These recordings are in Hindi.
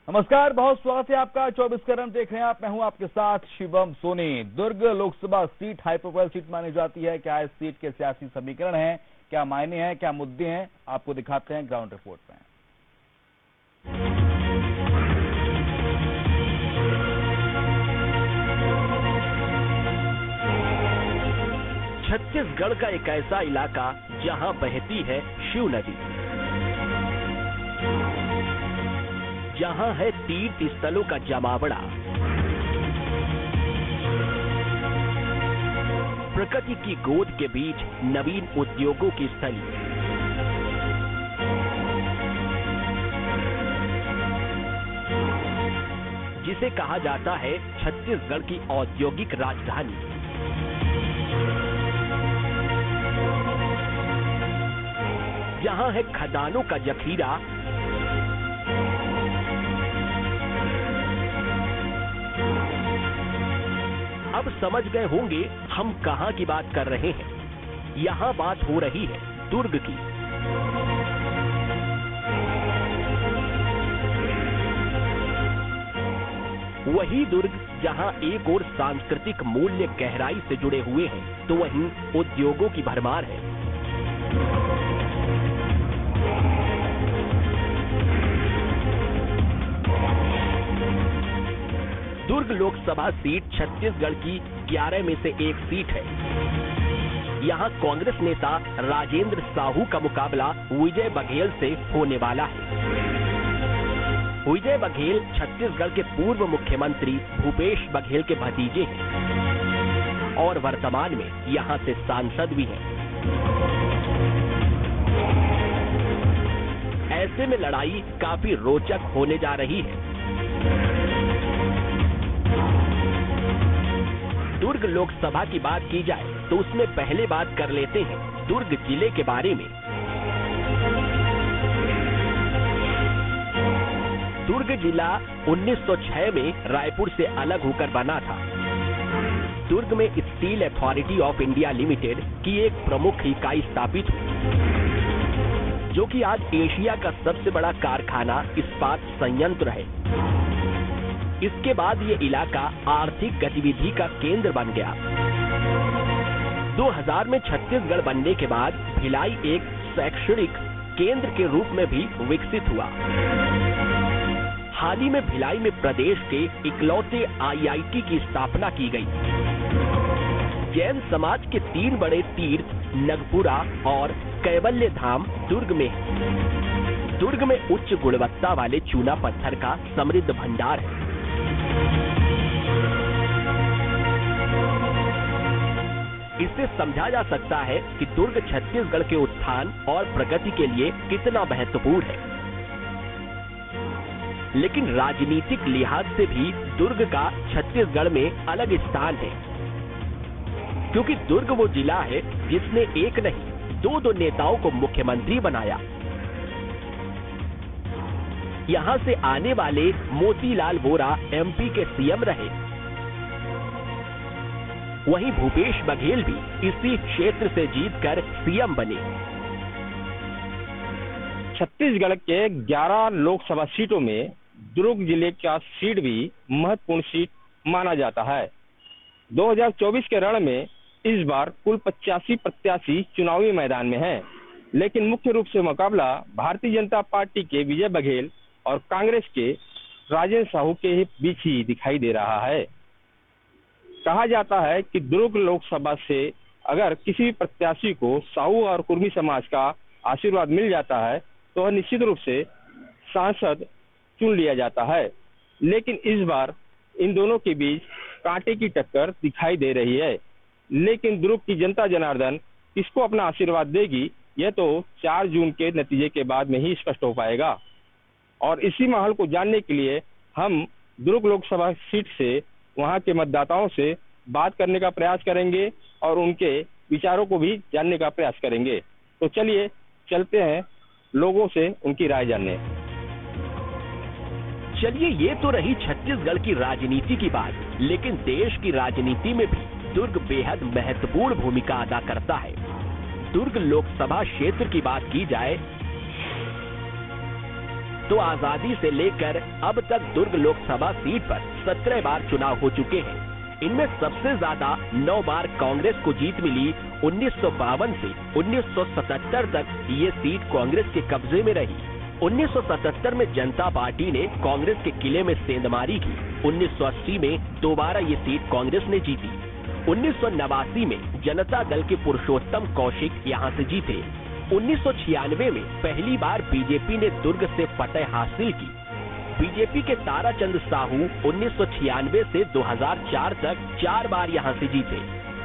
नमस्कार, बहुत स्वागत है आपका। 24 करंट देख रहे हैं आप। मैं हूं आपके साथ Shivam Soni. Durg Lok Sabha seat high profile seat मानी जाती है। क्या इस सीट के सियासी समीकरण हैं, क्या मायने हैं, क्या मुद्दे हैं, आपको दिखाते हैं ग्राउंड रिपोर्ट में। छत्तीसगढ़ का एक ऐसा इलाका जहां बहती है शिव नदी, जहां है तीर्थ स्थलों का जमावड़ा, प्रकृति की गोद के बीच नवीन उद्योगों की स्थली, जिसे कहा जाता है छत्तीसगढ़ की औद्योगिक राजधानी। जहां है खदानों का जखीरा, अब समझ गए होंगे हम कहां की बात कर रहे हैं। यहां बात हो रही है दुर्ग की। वही दुर्ग जहां एक ओर सांस्कृतिक मूल्य गहराई से जुड़े हुए हैं, तो वहीं उद्योगों की भरमार है। दुर्ग लोकसभा सीट छत्तीसगढ़ की 11 में से एक सीट है। यहां कांग्रेस नेता राजेंद्र साहू का मुकाबला विजय बघेल से होने वाला है। विजय बघेल छत्तीसगढ़ के पूर्व मुख्यमंत्री भूपेश बघेल के भतीजे हैं और वर्तमान में यहां से सांसद भी हैं। ऐसे में लड़ाई काफी रोचक होने जा रही है। दुर्ग लोकसभा की बात की जाए तो उसमें पहले बात कर लेते हैं दुर्ग जिले के बारे में। दुर्ग जिला 1906 में रायपुर से अलग होकर बना था। दुर्ग में steel authority of India limited की एक प्रमुख इकाई स्थापित हुई, जो कि आज एशिया का सबसे बड़ा कारखाना इस्पात संयंत्र है। इसके बाद ये इलाका आर्थिक गतिविधि का केंद्र बन गया। 2000 में छत्तीसगढ़ बनने के बाद भिलाई एक शैक्षणिक केंद्र के रूप में भी विकसित हुआ। हाल ही में भिलाई में प्रदेश के इकलौते IIT की स्थापना की गई। जैन समाज के 3 बड़े तीर्थ नगपुरा और कैवल्य धाम दुर्ग में है। दुर्ग में उच्च गुणवत्ता वाले चूना पत्थर का समृद्ध भंडार है। इससे समझा जा सकता है कि दुर्ग छत्तीसगढ़ के उत्थान और प्रगति के लिए कितना महत्वपूर्ण है। लेकिन राजनीतिक लिहाज से भी दुर्ग का छत्तीसगढ़ में अलग स्थान है, क्योंकि दुर्ग वो जिला है जिसने एक नहीं 2 नेताओं को मुख्यमंत्री बनाया। यहां से आने वाले मोतीलाल वोरा MP के CM रहे। वहीं भूपेश बघेल भी इसी क्षेत्र से जीतकर CM बने। छत्तीसगढ़ के 11 लोकसभा सीटों में दुर्ग जिले का सीट भी महत्वपूर्ण सीट माना जाता है। 2024 के रण में इस बार कुल 85 प्रत्याशी चुनावी मैदान में हैं, लेकिन मुख्य रूप से मुकाबला भारतीय जनता पार्टी के विजय बघेल और कांग्रेस के राजेंद्र साहू के बीच ही दिखाई दे रहा है। कहा जाता है कि दुर्ग लोकसभा से अगर किसी भी प्रत्याशी को साहू और कुर्मी समाज का आशीर्वाद मिल जाता है तो वह निश्चित रूप से सांसद चुन लिया जाता है। लेकिन इस बार इन दोनों के बीच कांटे की टक्कर दिखाई दे रही है। लेकिन दुर्ग की जनता जनार्दन किसको अपना आशीर्वाद देगी, यह तो 4 जून के नतीजे के बाद में ही स्पष्ट हो पाएगा। और इसी माहौल को जानने के लिए हम दुर्ग लोकसभा सीट से वहां के मतदाताओं से बात करने का प्रयास करेंगे और उनके विचारों को भी जानने का प्रयास करेंगे। तो चलिए चलते हैं लोगों से उनकी राय जानने। चलिए, ये तो रही छत्तीसगढ़ की राजनीति की बात, लेकिन देश की राजनीति में भी दुर्ग बेहद महत्वपूर्ण भूमिका अदा करता है। दुर्ग लोकसभा क्षेत्र की बात की जाए तो आजादी से लेकर अब तक दुर्ग लोकसभा सीट पर 17 बार चुनाव हो चुके हैं। इनमें सबसे ज्यादा 9 बार कांग्रेस को जीत मिली। 1952 से 1977 तक ये सीट कांग्रेस के कब्जे में रही। 1977 में जनता पार्टी ने कांग्रेस के किले में सेंधमारी की। 1980 में दोबारा ये सीट कांग्रेस ने जीती। 1989 में जनता दल के पुरुषोत्तम कौशिक यहाँ से जीते। 1996 में पहली बार बीजेपी ने दुर्ग से फतेह हासिल की। बीजेपी के ताराचंद साहू 1996 से 2004 तक 4 बार यहाँ से जीते।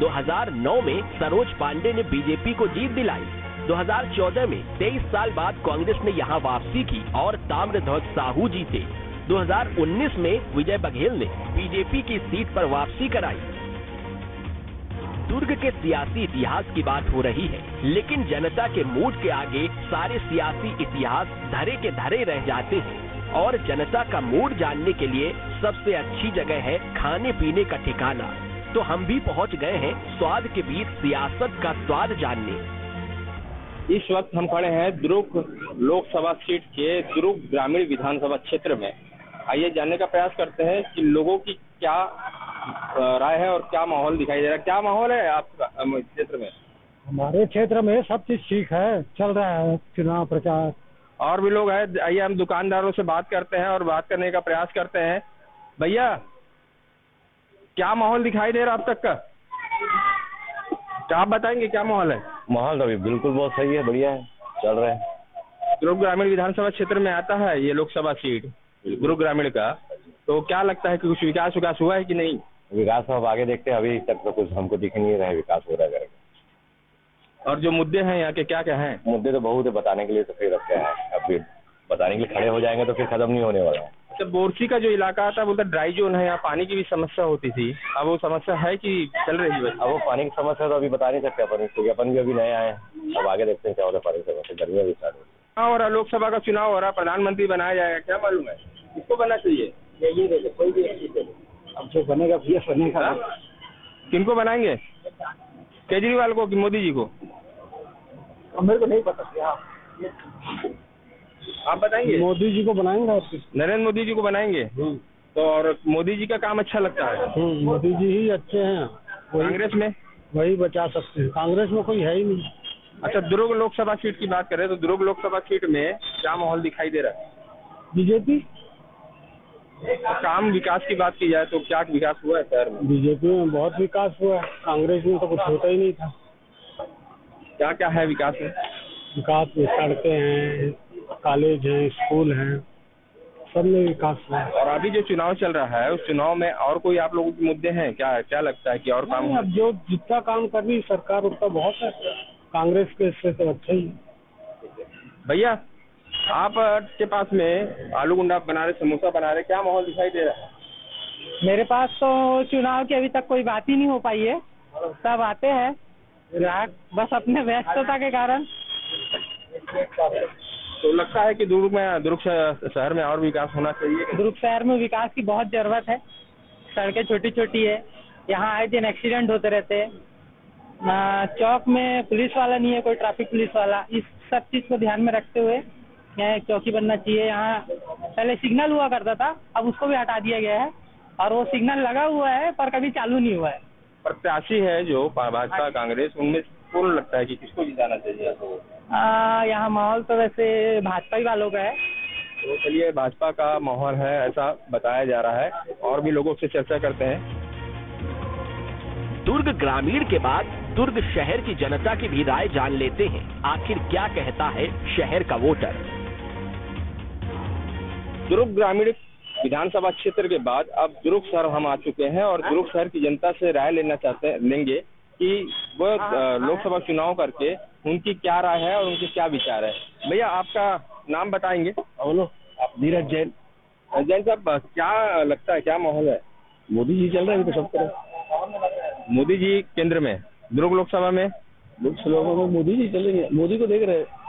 2009 में सरोज पांडे ने बीजेपी को जीत दिलाई। 2014 में 23 साल बाद कांग्रेस ने यहाँ वापसी की और ताम्रध्वज साहू जीते। 2019 में विजय बघेल ने बीजेपी की सीट पर वापसी कराई। दुर्ग के सियासी इतिहास की बात हो रही है, लेकिन जनता के मूड के आगे सारे सियासी इतिहास धरे के धरे रह जाते हैं। और जनता का मूड जानने के लिए सबसे अच्छी जगह है खाने पीने का ठिकाना। तो हम भी पहुंच गए हैं स्वाद के बीच सियासत का स्वाद जानने। इस वक्त हम खड़े हैं दुर्ग लोकसभा सीट के दुर्ग ग्रामीण विधानसभा क्षेत्र में। आइए जानने का प्रयास करते हैं कि लोगों की क्या राय है और क्या माहौल दिखाई दे रहा है। क्या माहौल है आपका क्षेत्र में? हमारे क्षेत्र में सब चीज ठीक है, चल रहा है चुनाव प्रचार। और भी लोग हैं, आइए हम दुकानदारों से बात करते हैं और बात करने का प्रयास करते हैं। भैया, क्या माहौल दिखाई दे रहा अब तक का? क्या आप बताएंगे क्या माहौल है? माहौल तो अभी बिल्कुल बहुत सही है, बढ़िया है, चल रहा है। दुर्ग ग्रामीण विधानसभा क्षेत्र में आता है ये लोकसभा सीट दुर्ग ग्रामीण का, तो क्या लगता है कि कुछ विकास हुआ है कि नहीं? विकास अब आगे देखते हैं, अभी तक तो कुछ हमको दिख नहीं रहा है विकास हो रहा है। और जो मुद्दे हैं यहाँ के क्या हैं? मुद्दे तो बहुत है, बताने के लिए तो फिर रखते हैं, अब फिर बताने के लिए खड़े हो जाएंगे तो फिर खत्म नहीं होने वाला है। अच्छा, बोरसी का जो इलाका था बोलता ड्राई जोन है, यहाँ पानी की भी समस्या होती थी, अब वो समस्या है कि चल रही है? अब वो पानी की समस्या तो अभी बता नहीं सकते अपन, क्योंकि अपन भी अभी नए आए हैं। अब आगे देखते हैं क्या हो रहा है, पानी की समस्या गर्मियाँ भी स्टार्ट हो रही है। और लोकसभा का चुनाव हो रहा है, प्रधानमंत्री बनाया जाएगा, क्या मालूम है किसको बनना चाहिए? कोई भी अब जो बनेगा भैया बनेगा। किनको बनाएंगे, केजरीवाल को कि मोदी जी को? मेरे को नहीं पता। आप बताएंगे? मोदी जी को बनाएंगे। नरेंद्र मोदी जी को बनाएंगे। तो और मोदी जी का काम अच्छा लगता है? मोदी जी ही अच्छे हैं। कांग्रेस में वही बचा सकते हैं, कांग्रेस में कोई है ही नहीं। अच्छा, दुर्ग लोकसभा सीट की बात करें तो दुर्ग लोकसभा सीट में क्या माहौल दिखाई दे रहा है? बीजेपी। काम विकास की बात की जाए तो क्या विकास हुआ है शहर में? बीजेपी में बहुत विकास हुआ है, कांग्रेस में तो कुछ होता ही नहीं था। क्या क्या है विकास में? विकास में सड़कें हैं, कॉलेज हैं, स्कूल हैं, सब में विकास हुआ है। और अभी जो चुनाव चल रहा है उस चुनाव में और कोई आप लोगों के मुद्दे हैं क्या? क्या लगता है कि और काम? अब जो जितना काम कर रही सरकार उतना बहुत है, कांग्रेस के इससे तो अच्छा ही है। भैया, आप के पास में आलू गुंडा बना रहे, समोसा बना रहे, क्या माहौल दिखाई दे रहा है? मेरे पास तो चुनाव की अभी तक कोई बात ही नहीं हो पाई है। सब आते हैं ग्राहक, बस अपने व्यस्तता के कारण। तो लगता है कि दुर्ग शहर में और विकास होना चाहिए? दुर्ग शहर में विकास की बहुत जरूरत है। सड़कें छोटी छोटी है, यहाँ आए दिन एक्सीडेंट होते रहते हैं। चौक में पुलिस वाला नहीं है, कोई ट्रैफिक पुलिस वाला। इस सब चीज को ध्यान में रखते हुए यहाँ एक चौकी बनना चाहिए। यहाँ पहले सिग्नल हुआ करता था, अब उसको भी हटा दिया गया है और वो सिग्नल लगा हुआ है पर कभी चालू नहीं हुआ है। प्रत्याशी है जो भाजपा कांग्रेस, उनमें कौन लगता है कि किसको जिताना चाहिए? यहाँ माहौल तो वैसे भाजपा ही वालों का है। तो चलिए, भाजपा का माहौल है ऐसा बताया जा रहा है। और भी लोगों से चर्चा करते हैं। दुर्ग ग्रामीण के बाद दुर्ग शहर की जनता की भी राय जान लेते हैं। आखिर क्या कहता है शहर का वोटर? दुर्ग ग्रामीण विधानसभा क्षेत्र के बाद अब दुर्ग शहर हम आ चुके हैं और दुर्ग शहर की जनता से राय लेंगे कि वो लोकसभा चुनाव करके उनकी क्या राय है और उनके क्या विचार है। भैया, आपका नाम बताएंगे? बोलो। नीरज जैन। जैन साहब, क्या लगता है, क्या माहौल है? मोदी जी चल रहे हैं तो सब तरह। मोदी जी केंद्र में, दुर्ग लोकसभा में? लोकसभा में मोदी जी चलेंगे, मोदी को देख रहे हैं।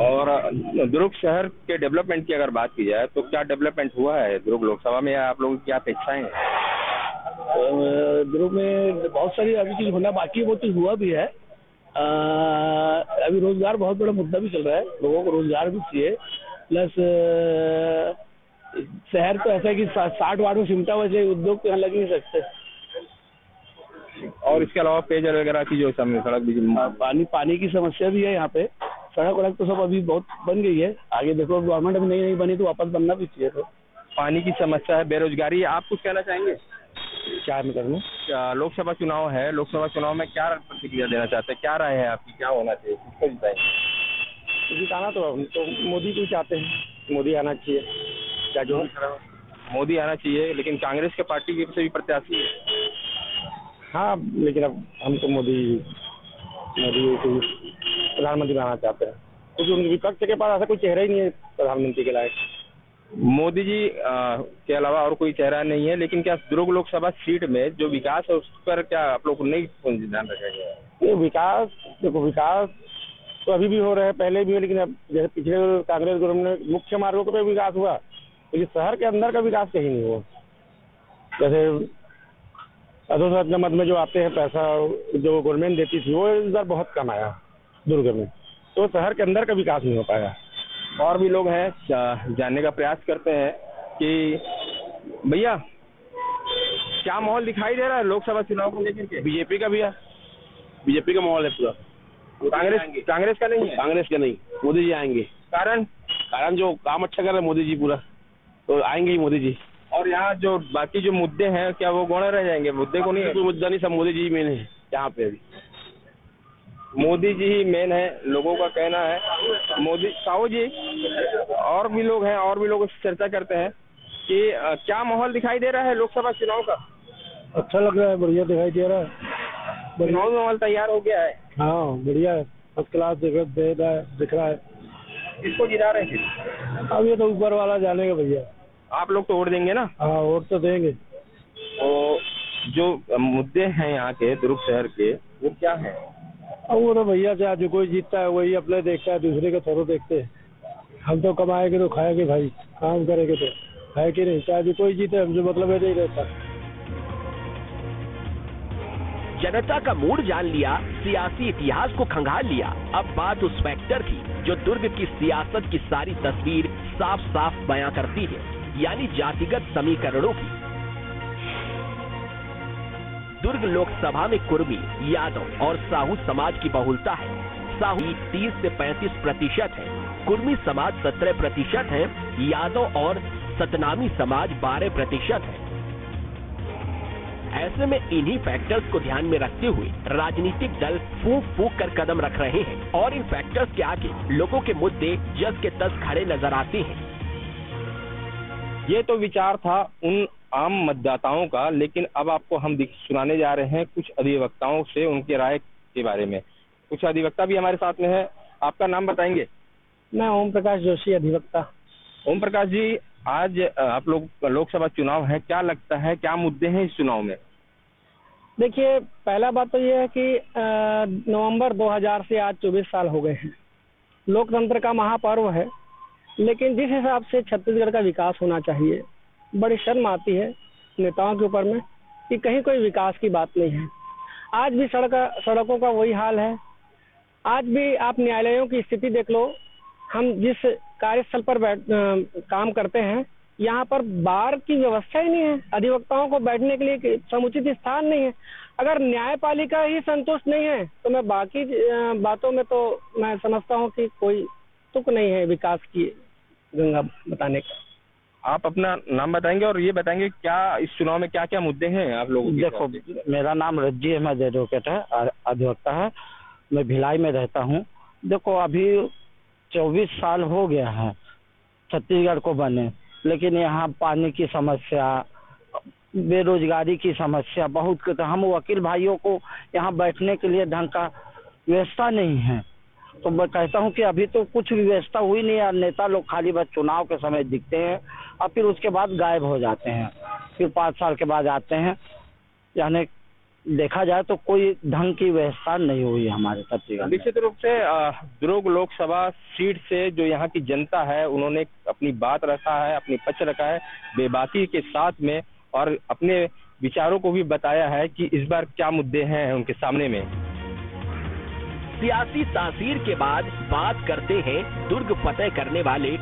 और दुर्ग शहर के डेवलपमेंट की अगर बात की जाए तो क्या डेवलपमेंट हुआ है दुर्ग लोकसभा में, या आप लोगों की क्या अपेक्षाएं हैं? दुर्ग में बहुत सारी अभी चीज होना बाकी है, वो चीज हुआ भी है। अभी रोजगार बहुत बड़ा मुद्दा भी चल रहा है, लोगों को रोजगार भी चाहिए। प्लस शहर तो ऐसा है कि 60 वार्ड में सिमटा वजह उद्योग तो यहाँ लग नहीं सकते। और इसके अलावा पेयजल वगैरह की जो सामने सड़क भी पानी की समस्या भी है यहाँ पे। सड़क वड़क तो सब अभी बहुत बन गई है, आगे देखो गवर्नमेंट अभी नहीं बनी तो वापस बनना भी चाहिए। तो पानी की समस्या है, बेरोजगारी है। आप कुछ कहना चाहेंगे? क्या मैं करूँ? लोकसभा चुनाव है, लोकसभा चुनाव में क्या प्रतिक्रिया देना चाहते हैं? क्या राय है आपकी, क्या होना चाहिए, किसको जिताएंगे? जिताना तो हम तो मोदी को चाहते हैं, मोदी आना चाहिए। क्या जो मोदी आना चाहिए, लेकिन कांग्रेस के पार्टी की से भी प्रत्याशी है। हाँ, लेकिन अब हम तो मोदी को प्रधानमंत्री बनाना चाहते हैं, क्योंकि उनके विपक्ष के पास ऐसा कोई चेहरा ही नहीं है प्रधानमंत्री के लायक। मोदी जी के अलावा और कोई चेहरा नहीं है, लेकिन क्या दुर्ग लोकसभा सीट में जो विकास है उस पर क्या आप लोग नहीं ध्यान रखेंगे? विकास देखो, विकास तो अभी भी हो रहा है, पहले भी है, लेकिन अब जैसे पिछले कांग्रेस गवर्नमेंट में मुख्य मार्गों पर विकास हुआ, लेकिन शहर के अंदर का विकास कहीं नहीं हुआ। जैसे अधोसरंचना मद में जो आते हैं पैसा जो गवर्नमेंट देती थी वो इस बार बहुत कम आया दुर्ग में, तो शहर के अंदर का विकास नहीं हो पाया। और भी लोग हैं, जानने का प्रयास करते हैं कि भैया क्या माहौल दिखाई दे रहा है लोकसभा चुनाव को लेकर के? बीजेपी का भी है, बीजेपी का माहौल है पूरा। कांग्रेस का नहीं है? कांग्रेस का नहीं, मोदी जी आएंगे। कारण जो काम अच्छा कर रहे हैं मोदी जी पूरा, तो आएंगे ही मोदी जी। और यहाँ जो बाकी जो मुद्दे हैं क्या वो गौण रह जाएंगे? मुद्दे को नहीं, कोई मुद्दा नहीं, सब मोदी जी मेन है यहाँ पे। अभी मोदी जी ही मेन है, लोगों का कहना है। मोदी साहू जी और भी लोग हैं, और भी लोग चर्चा करते हैं कि क्या माहौल दिखाई दे रहा है लोकसभा चुनाव का? अच्छा लग रहा है, बढ़िया दिखाई दे रहा है। चुनाव माहौल तैयार हो गया है। हाँ बढ़िया है, फर्स्ट क्लास दिख रहा है। किसको जिता रहे हैं? अब ये तो ऊपर वाला जानेगा भैया। आप लोग तो वोट देंगे ना? हाँ वोट तो देंगे। तो जो मुद्दे हैं यहाँ के दुर्ग शहर के वो क्या है? अब वो तो भैया चाहे जो कोई जीतता है वही अपने देखता है, दूसरे का थोड़ा देखते हैं। हम तो कमाएंगे तो खाएंगे भाई, काम करेंगे तो है कि नहीं, चाहे जो कोई जीते हमसे मतलब है नहीं रहता। जनता का मूड जान लिया, सियासी इतिहास को खंगाल लिया। अब बात उस फैक्टर की जो दुर्ग की सियासत की सारी तस्वीर साफ साफ बयां करती है, यानी जातिगत समीकरणों की। दुर्ग लोकसभा में कुर्मी, यादव और साहू समाज की बहुलता है। साहू 30 से 35% है, कुर्मी समाज 17% है, यादव और सतनामी समाज 12% है। ऐसे में इन्हीं फैक्टर्स को ध्यान में रखते हुए राजनीतिक दल फूंक फूंक कर कदम रख रहे हैं और इन फैक्टर्स के आगे लोगों के मुद्दे जस के तस खड़े नजर आते हैं। ये तो विचार था उन आम मतदाताओं का, लेकिन अब आपको हम सुनाने जा रहे हैं कुछ अधिवक्ताओं से उनकी राय के बारे में। कुछ अधिवक्ता भी हमारे साथ में है। आपका नाम बताएंगे? मैं ओम प्रकाश जोशी, अधिवक्ता। ओम प्रकाश जी, आज आप लोग लोकसभा चुनाव है, क्या लगता है क्या मुद्दे हैं इस चुनाव में? देखिए, पहला बात तो ये है कि नवंबर 2000 से आज 24 साल हो गए हैं। लोकतंत्र का महापर्व है, लेकिन जिस हिसाब से छत्तीसगढ़ का विकास होना चाहिए, बड़ी शर्म आती है नेताओं के ऊपर में कि कहीं कोई विकास की बात नहीं है। आज भी सड़कों का वही हाल है। आज भी आप न्यायालयों की स्थिति देख लो। हम जिस कार्यस्थल पर काम करते हैं, यहाँ पर बार की व्यवस्था ही नहीं है, अधिवक्ताओं को बैठने के लिए समुचित स्थान नहीं है। अगर न्यायपालिका ही संतुष्ट नहीं है तो मैं बाकी बातों में तो मैं समझता हूँ कि कोई तुक नहीं है विकास की गंगा बताने का। आप अपना नाम बताएंगे और ये बताएंगे क्या इस चुनाव में क्या क्या मुद्दे हैं आप लोगों के? देखो, मेरा नाम रज्जी अहमद एडवोकेट है, अधिवक्ता है। मैं भिलाई में रहता हूँ। देखो, अभी 24 साल हो गया है छत्तीसगढ़ को बने, लेकिन यहाँ पानी की समस्या, बेरोजगारी की समस्या बहुत कुछ। हम वकील भाइयों को यहाँ बैठने के लिए ढंग का व्यवस्था नहीं है। तो मैं कहता हूँ कि अभी तो कुछ भी व्यवस्था हुई नहीं है। नेता लोग खाली बस चुनाव के समय दिखते हैं और फिर उसके बाद गायब हो जाते हैं, फिर 5 साल के बाद आते हैं। यानी देखा जाए तो कोई ढंग की व्यवस्था नहीं हुई हमारे छत्तीसगढ़ में। निश्चित रूप से दुर्ग लोकसभा सीट से जो यहाँ की जनता है उन्होंने अपनी बात रखा है, अपनी पक्ष रखा है बेबाकी के साथ में, और अपने विचारों को भी बताया है कि इस बार क्या मुद्दे हैं उनके सामने में। सियासी तासीर के बाद बात करते हैं दुर्ग फतेह करने वाले